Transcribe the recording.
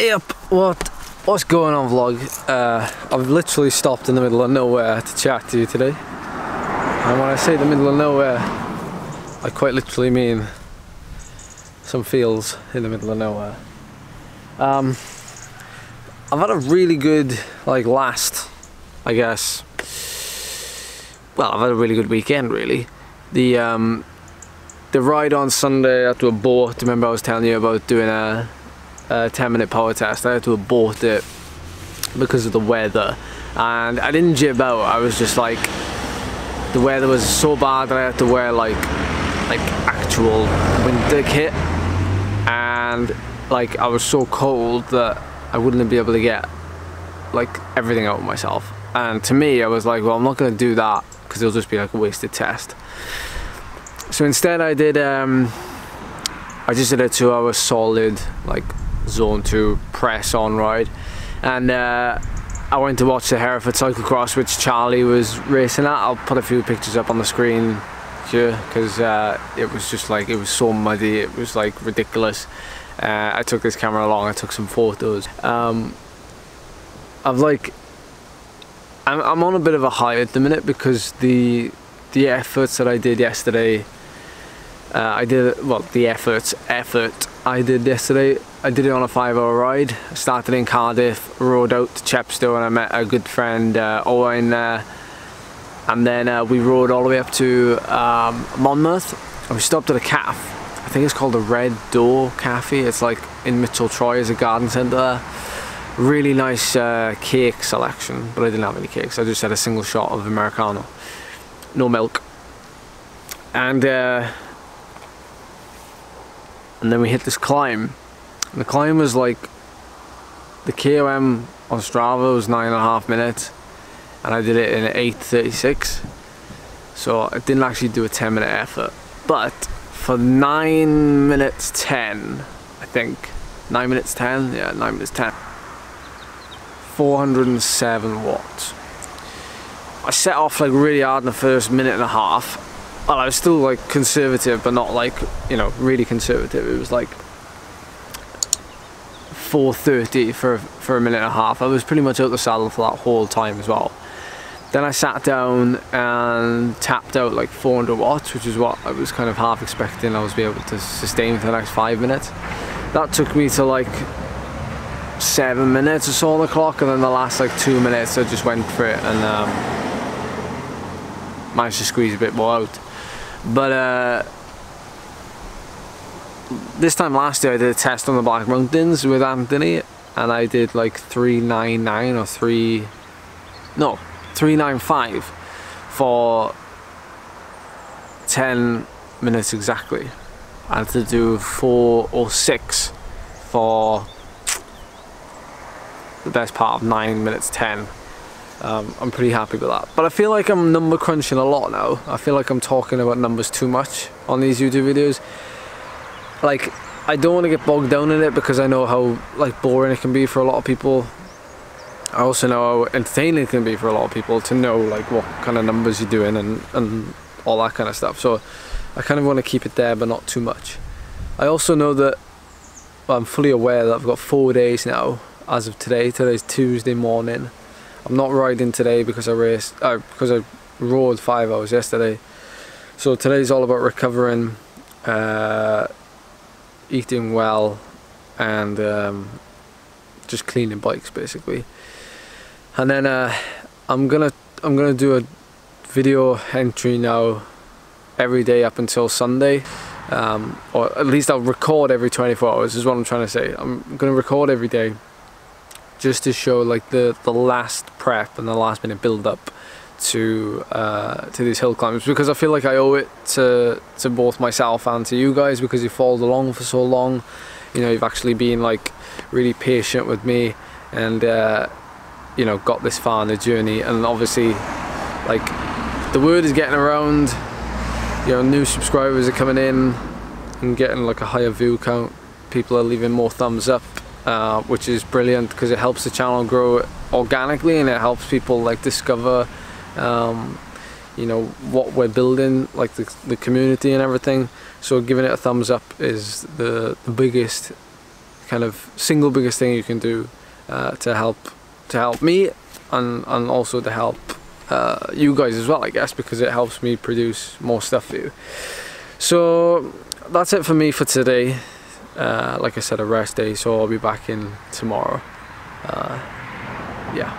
Yep, what's going on, vlog? I've literally stopped in the middle of nowhere to chat to you today. And when I say the middle of nowhere, I quite literally mean some fields in the middle of nowhere. I've had a really good, last, I guess, well, I've had a really good weekend, really. The ride on Sunday, I had to abort. Remember I was telling you about doing a 10-minute power test. I had to abort it because of the weather, and I didn't jib out. I was just like, the weather was so bad that I had to wear like actual winter kit, and I was so cold that I wouldn't be able to get everything out of myself. And to me, I was like, well, I'm not going to do that because it'll just be like a wasted test. So instead I did I just did a 2-hour solid zone 2 press on ride, and I went to watch the Hereford cyclocross, which Charlie was racing at. I'll put a few pictures up on the screen here because it was just it was so muddy, it was ridiculous. I took this camera along, I took some photos. I'm on a bit of a high at the minute because the efforts that I did yesterday, the effort I did yesterday, I did it on a 5-hour ride. I started in Cardiff, rode out to Chepstow, and I met a good friend, Owen, and then we rode all the way up to Monmouth, and we stopped at a cafe. I think it's called the Red Door Cafe. It's in Mitchell Troy, is a garden centre there. Really nice cake selection, but I didn't have any cakes. I just had a single shot of Americano, no milk. And then we hit this climb. And the climb was the KOM on Strava was 9.5 minutes, and I did it in 8:36. So I didn't actually do a 10-minute effort, but for 9 minutes 10, I think 9 minutes 10, yeah, 9 minutes 10, 407 watts. I set off really hard in the first minute and a half. Well, I was still conservative, but not really conservative. It was 4:30 for a minute and a half. I was pretty much out the saddle for that whole time as well. Then I sat down and tapped out 400 watts, which is what I was kind of half expecting I was be able to sustain for the next 5 minutes. That took me to 7 minutes or so on the clock, and then the last 2 minutes I just went for it and managed to squeeze a bit more out. But this time last year I did a test on the Black Mountains with Anthony, and I did 399 or 395 for 10 minutes exactly. I had to do 406 for the best part of 9 minutes 10. I'm pretty happy with that, but I feel like I'm number crunching a lot now. I feel like I'm talking about numbers too much on these YouTube videos. I don't want to get bogged down in it because I know how boring it can be for a lot of people. I also know how entertaining it can be for a lot of people to know what kind of numbers you're doing and all that kind of stuff. So I kind of want to keep it there, but not too much. I also know that, well, I'm fully aware that I've got 4 days now as of today. Today's Tuesday morning. I'm not riding today because I rode 5 hours yesterday. So today's all about recovering, eating well, and just cleaning bikes basically. And then I'm gonna do a video entry now every day up until Sunday, or at least I'll record every 24 hours is what I'm trying to say. I'm gonna record every day just to show the last prep and the last minute build up to these hill climbs, because I feel like I owe it to both myself and to you guys, because you followed along for so long. You know, you've actually been really patient with me, and you know, got this far in the journey. And obviously the word is getting around, you know, new subscribers are coming in and getting a higher view count. People are leaving more thumbs up, which is brilliant because it helps the channel grow organically, and it helps people discover you know, what we're building, the community and everything. So giving it a thumbs up is the biggest kind of single biggest thing you can do to help me, and also to help you guys as well, I guess, because it helps me produce more stuff for you. So that's it for me for today. Like I said, a rest day, so I'll be back in tomorrow. Yeah.